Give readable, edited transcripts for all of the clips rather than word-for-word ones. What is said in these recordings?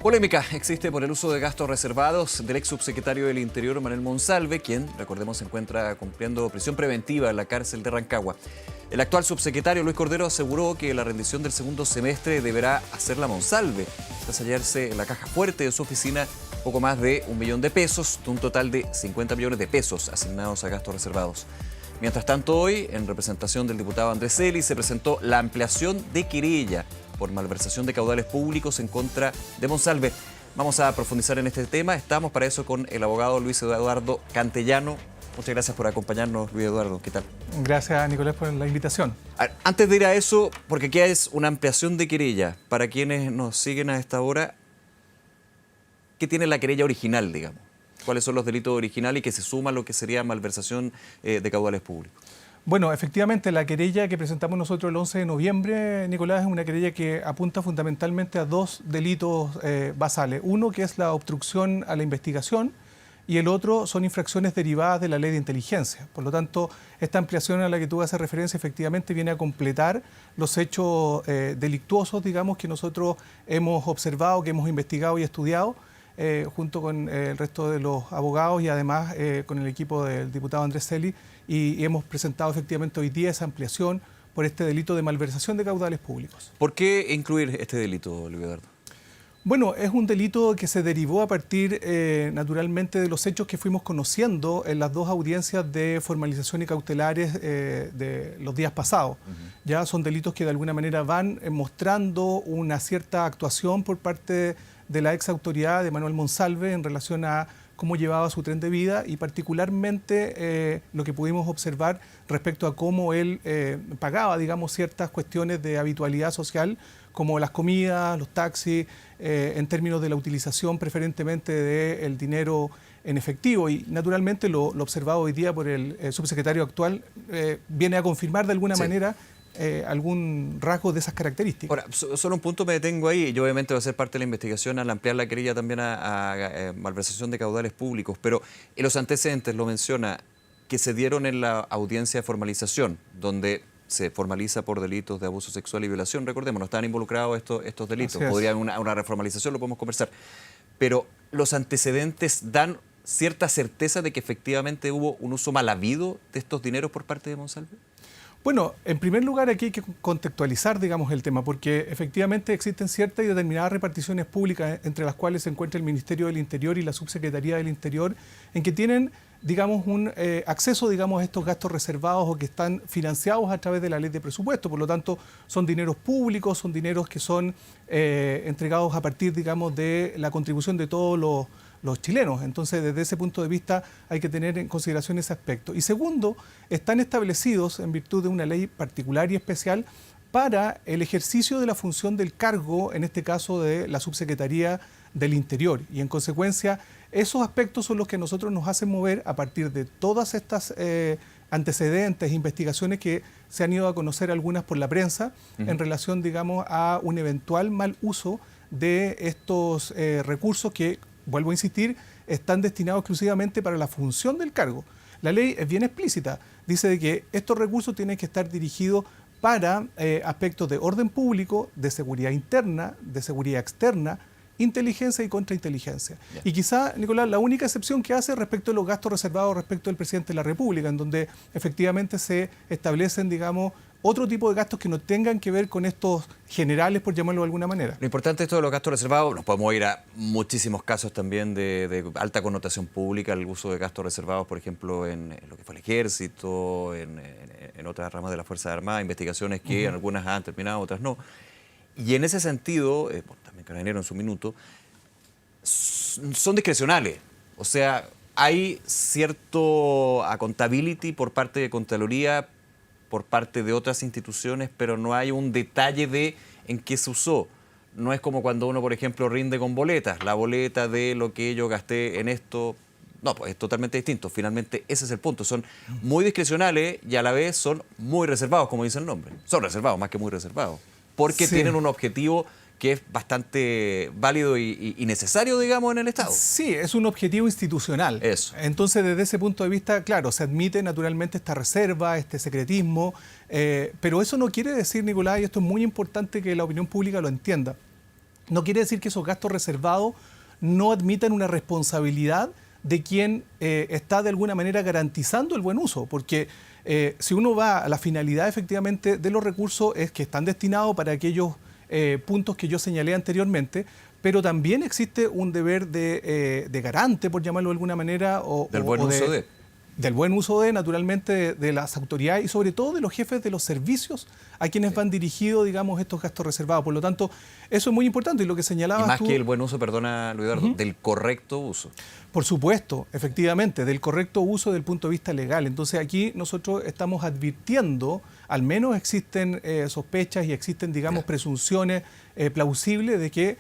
Polémica existe por el uso de gastos reservados del ex subsecretario del Interior, Manuel Monsalve, quien, recordemos, se encuentra cumpliendo prisión preventiva en la cárcel de Rancagua. El actual subsecretario, Luis Cordero, aseguró que la rendición del segundo semestre deberá hacerla Monsalve, tras hallarse en la caja fuerte de su oficina poco más de 1 millón de pesos, de un total de 50 millones de pesos asignados a gastos reservados. Mientras tanto, hoy, en representación del diputado Andrés Celis, se presentó la ampliación de querella por malversación de caudales públicos en contra de Monsalve. Vamos a profundizar en este tema. Estamos para eso con el abogado Luis Eduardo Cantellano. Muchas gracias por acompañarnos, Luis Eduardo. ¿Qué tal? Gracias, Nicolás, por la invitación. Antes de ir a eso, porque aquí es una ampliación de querella, para quienes nos siguen a esta hora, ¿qué tiene la querella original, digamos? ¿Cuáles son los delitos originales y que se suma a lo que sería malversación de caudales públicos? Bueno, efectivamente, la querella que presentamos nosotros el 11 de noviembre, Nicolás, es una querella que apunta fundamentalmente a dos delitos basales. Uno, que es la obstrucción a la investigación, y el otro son infracciones derivadas de la ley de inteligencia. Por lo tanto, esta ampliación a la que tú haces referencia efectivamente viene a completar los hechos delictuosos, digamos, que nosotros hemos observado, que hemos investigado y estudiado, junto con el resto de los abogados y además con el equipo del diputado Andrés Celis, y hemos presentado efectivamente hoy día esa ampliación por este delito de malversación de caudales públicos. ¿Por qué incluir este delito, Luis Eduardo? Bueno, es un delito que se derivó a partir, naturalmente, de los hechos que fuimos conociendo en las dos audiencias de formalización y cautelares de los días pasados. Ya son delitos que de alguna manera van mostrando una cierta actuación por parte de la ex autoridad de Manuel Monsalve en relación a cómo llevaba su tren de vida y particularmente lo que pudimos observar respecto a cómo él pagaba, digamos, ciertas cuestiones de habitualidad social, como las comidas, los taxis, en términos de la utilización preferentemente del dinero en efectivo. Y naturalmente lo observado hoy día por el subsecretario actual viene a confirmar de alguna manera algún rasgo de esas características. Ahora, solo un punto me detengo ahí, y obviamente va a ser parte de la investigación al ampliar la querella también a malversación de caudales públicos, pero en los antecedentes lo menciona que se dieron en la audiencia de formalización, donde se formaliza por delitos de abuso sexual y violación. Recordemos, no están involucrados estos delitos. Podría haber una reformalización, lo podemos conversar. Pero los antecedentes dan cierta certeza de que efectivamente hubo un uso mal habido de estos dineros por parte de Monsalve. Bueno, en primer lugar aquí hay que contextualizar, digamos, el tema, porque efectivamente existen ciertas y determinadas reparticiones públicas entre las cuales se encuentra el Ministerio del Interior y la Subsecretaría del Interior, en que tienen, digamos, un acceso, digamos, a estos gastos reservados o que están financiados a través de la ley de presupuesto. Por lo tanto, son dineros públicos, son dineros que son entregados a partir, digamos, de la contribución de todos los chilenos. Entonces, desde ese punto de vista hay que tener en consideración ese aspecto. Y segundo, están establecidos en virtud de una ley particular y especial para el ejercicio de la función del cargo, en este caso de la Subsecretaría del Interior. Y en consecuencia, esos aspectos son los que a nosotros nos hacen mover a partir de todas estas antecedentes, investigaciones que se han ido a conocer algunas por la prensa en relación, digamos, a un eventual mal uso de estos recursos que, vuelvo a insistir, están destinados exclusivamente para la función del cargo. La ley es bien explícita, dice de que estos recursos tienen que estar dirigidos para aspectos de orden público, de seguridad interna, de seguridad externa, inteligencia y contrainteligencia. Y quizá, Nicolás, la única excepción que hace respecto de los gastos reservados respecto del presidente de la República, en donde efectivamente se establecen, digamos, otro tipo de gastos que no tengan que ver con estos generales, por llamarlo de alguna manera. Lo importante es esto de los gastos reservados, nos podemos ir a muchísimos casos también de alta connotación pública, el uso de gastos reservados, por ejemplo, en lo que fue el Ejército, en otras ramas de las Fuerzas Armadas, investigaciones que algunas han terminado, otras no. Y en ese sentido, también Carabinero en su minuto, son discrecionales. O sea, hay cierto accountability por parte de Contraloría, por parte de otras instituciones, pero no hay un detalle de en qué se usó. No es como cuando uno, por ejemplo, rinde con boletas. La boleta de lo que yo gasté en esto, no, pues es totalmente distinto. Finalmente, ese es el punto. Son muy discrecionales y a la vez son muy reservados, como dice el nombre. Son reservados, más que muy reservados. Porque tienen un objetivo que es bastante válido y necesario, digamos, en el Estado. Sí, es un objetivo institucional. Eso. Entonces, desde ese punto de vista, claro, se admite naturalmente esta reserva, este secretismo, pero eso no quiere decir, Nicolás, y esto es muy importante que la opinión pública lo entienda, no quiere decir que esos gastos reservados no admitan una responsabilidad de quien está de alguna manera garantizando el buen uso, porque si uno va a la finalidad efectivamente de los recursos es que están destinados para aquellos puntos que yo señalé anteriormente, pero también existe un deber de garante, por llamarlo de alguna manera, del buen uso del buen uso naturalmente, de las autoridades y sobre todo de los jefes de los servicios a quienes van dirigidos, digamos, estos gastos reservados. Por lo tanto, eso es muy importante y lo que señalabas tú... Y más tú, que el buen uso, perdona, Luis Eduardo, del correcto uso. Por supuesto, efectivamente, del correcto uso desde el punto de vista legal. Entonces aquí nosotros estamos advirtiendo, al menos existen sospechas y existen, digamos, presunciones plausibles de que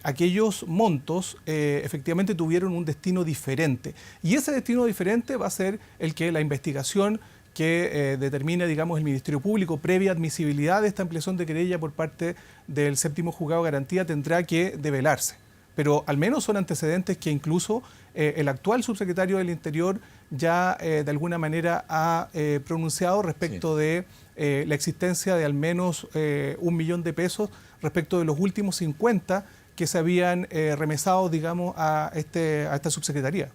aquellos montos efectivamente tuvieron un destino diferente. Y ese destino diferente va a ser el que la investigación que determine, digamos, el Ministerio Público, previa admisibilidad de esta ampliación de querella por parte del séptimo juzgado de garantía, tendrá que develarse. Pero al menos son antecedentes que incluso el actual subsecretario del Interior ya de alguna manera ha pronunciado respecto de la existencia de al menos 1 millón de pesos respecto de los últimos 50 que se habían remesado, digamos, a esta subsecretaría.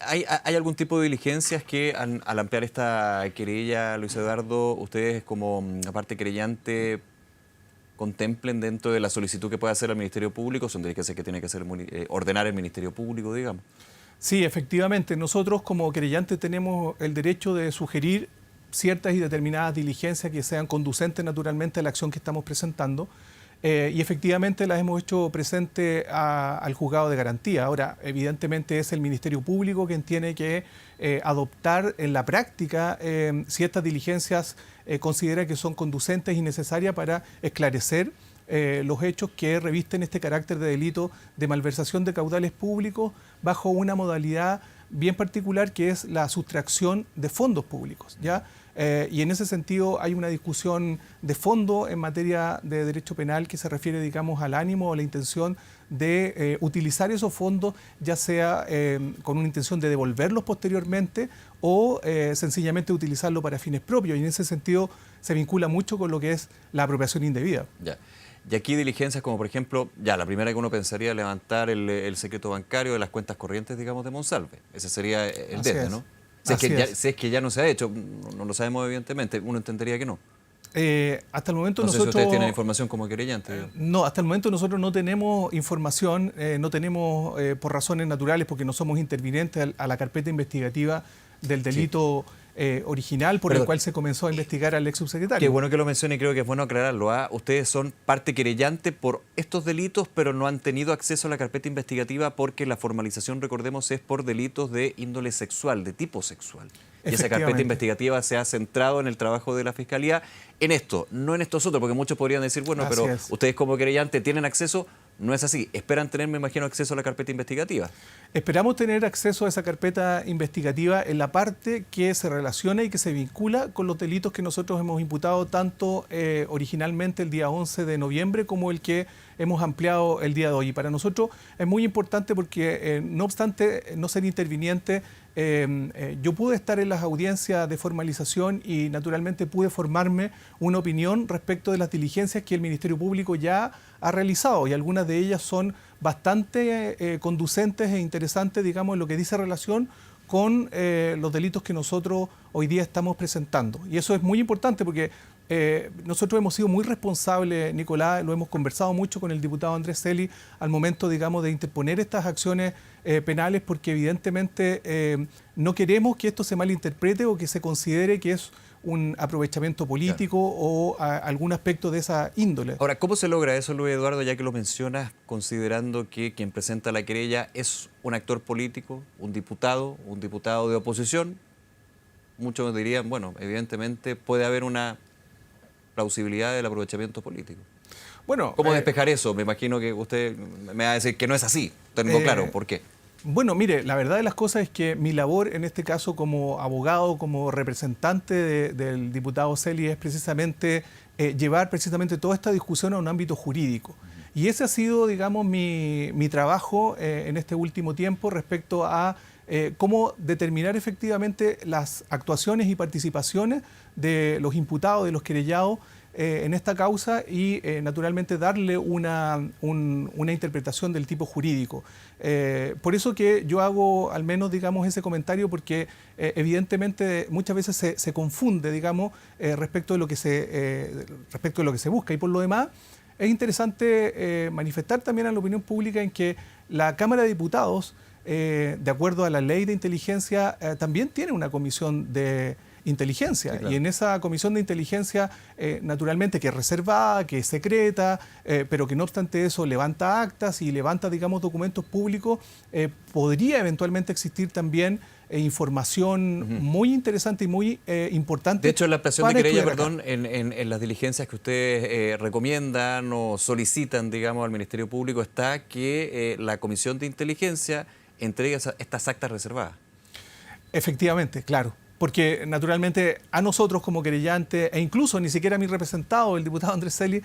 ¿Hay algún tipo de diligencias que al ampliar esta querella, Luis Eduardo, ustedes como parte querellante contemplen dentro de la solicitud que puede hacer al Ministerio Público? Son diligencias que tiene que hacer ordenar el Ministerio Público, digamos. Sí, efectivamente. Nosotros como querellantes tenemos el derecho de sugerir ciertas y determinadas diligencias que sean conducentes naturalmente a la acción que estamos presentando. Y efectivamente las hemos hecho presente al juzgado de garantía. Ahora, evidentemente es el Ministerio Público quien tiene que adoptar en la práctica si estas diligencias considera que son conducentes y necesarias para esclarecer los hechos que revisten este carácter de delito de malversación de caudales públicos bajo una modalidad bien particular que es la sustracción de fondos públicos, ¿ya? Y en ese sentido hay una discusión de fondo en materia de derecho penal que se refiere, digamos, al ánimo o la intención de utilizar esos fondos, ya sea con una intención de devolverlos posteriormente o sencillamente utilizarlo para fines propios. Y en ese sentido se vincula mucho con lo que es la apropiación indebida. Ya. Y aquí diligencias como, por ejemplo, ya la primera que uno pensaría levantar el secreto bancario de las cuentas corrientes, digamos, de Monsalve. Ese sería el desde, ¿no? Si es que ya no se ha hecho, no lo sabemos evidentemente, uno entendería que no. Hasta el momento no sé nosotros... si ustedes tienen información como querellante. No, hasta el momento nosotros no tenemos información, no tenemos por razones naturales, porque no somos intervinientes a la carpeta investigativa del delito original por el cual se comenzó a investigar al ex subsecretario. Qué bueno que lo mencione y creo que es bueno aclararlo. Ustedes son parte querellante por estos delitos, pero no han tenido acceso a la carpeta investigativa porque la formalización, recordemos, es por delitos de índole sexual, de tipo sexual. Y esa carpeta investigativa se ha centrado en el trabajo de la Fiscalía en esto, no en estos otros, porque muchos podrían decir, bueno, así pero ustedes como querellante tienen acceso. No es así. Esperan tener, me imagino, acceso a la carpeta investigativa. Esperamos tener acceso a esa carpeta investigativa en la parte que se relaciona y que se vincula con los delitos que nosotros hemos imputado tanto originalmente el día 11 de noviembre como el que hemos ampliado el día de hoy. Y para nosotros es muy importante porque, no obstante no ser interviniente, yo pude estar en las audiencias de formalización y naturalmente pude formarme una opinión respecto de las diligencias que el Ministerio Público ya ha realizado y algunas de ellas son bastante conducentes e interesantes, digamos, en lo que dice relación con los delitos que nosotros hoy día estamos presentando. Y eso es muy importante porque nosotros hemos sido muy responsables, Nicolás, lo hemos conversado mucho con el diputado Andrés Celi al momento, digamos, de interponer estas acciones penales porque evidentemente no queremos que esto se malinterprete o que se considere que es un aprovechamiento político o algún aspecto de esa índole. Ahora, ¿cómo se logra eso, Luis Eduardo, ya que lo mencionas, considerando que quien presenta la querella es un actor político, un diputado de oposición? Muchos dirían, bueno, evidentemente puede haber una plausibilidad del aprovechamiento político. Bueno, ¿cómo despejar eso? Me imagino que usted me va a decir que no es así. Tengo claro, ¿por qué? Bueno, mire, la verdad de las cosas es que mi labor en este caso como abogado, como representante del diputado Celi es precisamente llevar precisamente toda esta discusión a un ámbito jurídico. Y ese ha sido, digamos, mi trabajo en este último tiempo respecto a cómo determinar efectivamente las actuaciones y participaciones de los imputados, de los querellados, en esta causa y naturalmente darle una interpretación del tipo jurídico. Por eso que yo hago al menos, digamos, ese comentario, porque evidentemente muchas veces se confunde, digamos, respecto de lo que se busca. Y por lo demás, es interesante manifestar también a la opinión pública en que la Cámara de Diputados, de acuerdo a la ley de inteligencia, también tiene una comisión de inteligencia. Sí, claro. Y en esa comisión de inteligencia, naturalmente, que es reservada, que es secreta, pero que no obstante eso levanta actas y levanta, digamos, documentos públicos, podría eventualmente existir también información muy interesante y muy importante. De hecho, en la ampliación de querella, perdón, en las diligencias que ustedes recomiendan o solicitan, digamos, al Ministerio Público, está que la Comisión de Inteligencia entregue estas actas reservadas. Efectivamente, claro. Porque naturalmente a nosotros como querellantes, e incluso ni siquiera a mi representado, el diputado Andrés Celi,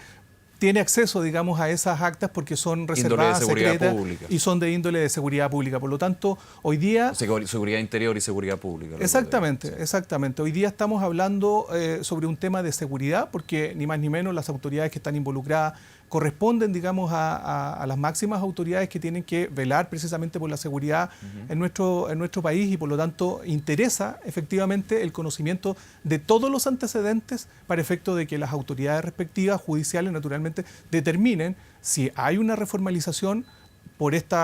tiene acceso, digamos, a esas actas porque son reservadas, secretas y son de índole de seguridad pública. Por lo tanto, hoy día... O sea, seguridad interior y seguridad pública. Exactamente, exactamente. Hoy día estamos hablando sobre un tema de seguridad, porque ni más ni menos las autoridades que están involucradas corresponden, digamos, a las máximas autoridades que tienen que velar precisamente por la seguridad en nuestro país, y por lo tanto interesa efectivamente el conocimiento de todos los antecedentes para efecto de que las autoridades respectivas, judiciales, naturalmente, determinen si hay una reformalización por estos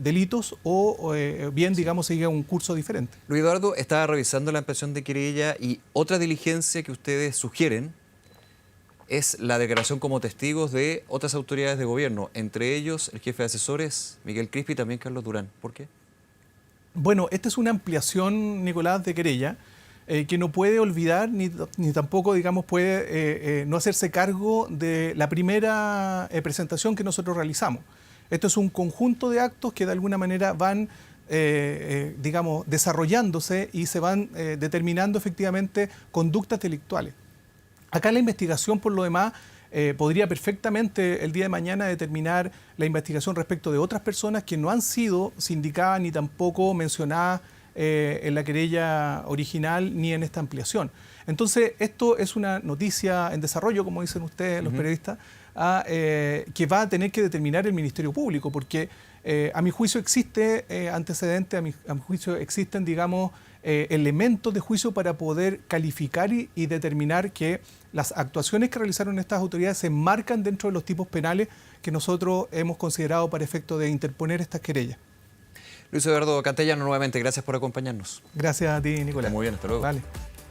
delitos o bien, digamos, sigue un curso diferente. Luis Eduardo, estaba revisando la ampliación de querella y otra diligencia que ustedes sugieren es la declaración como testigos de otras autoridades de gobierno, entre ellos el jefe de asesores, Miguel Crispi, y también Carlos Durán. ¿Por qué? Bueno, esta es una ampliación, Nicolás, de querella que no puede olvidar ni tampoco, digamos, puede no hacerse cargo de la primera presentación que nosotros realizamos. Esto es un conjunto de actos que de alguna manera van, digamos, desarrollándose y se van determinando efectivamente conductas delictuales. Acá la investigación, por lo demás, podría perfectamente el día de mañana determinar la investigación respecto de otras personas que no han sido sindicadas ni tampoco mencionadas en la querella original ni en esta ampliación. Entonces, esto es una noticia en desarrollo, como dicen ustedes, los periodistas, que va a tener que determinar el Ministerio Público, porque a mi juicio existe antecedentes, a mi juicio existen, digamos, elementos de juicio para poder calificar y determinar que las actuaciones que realizaron estas autoridades se enmarcan dentro de los tipos penales que nosotros hemos considerado para efecto de interponer estas querellas. Luis Eduardo Cantellano, nuevamente, gracias por acompañarnos. Gracias a ti, Nicolás. Muy bien, hasta luego. Vale.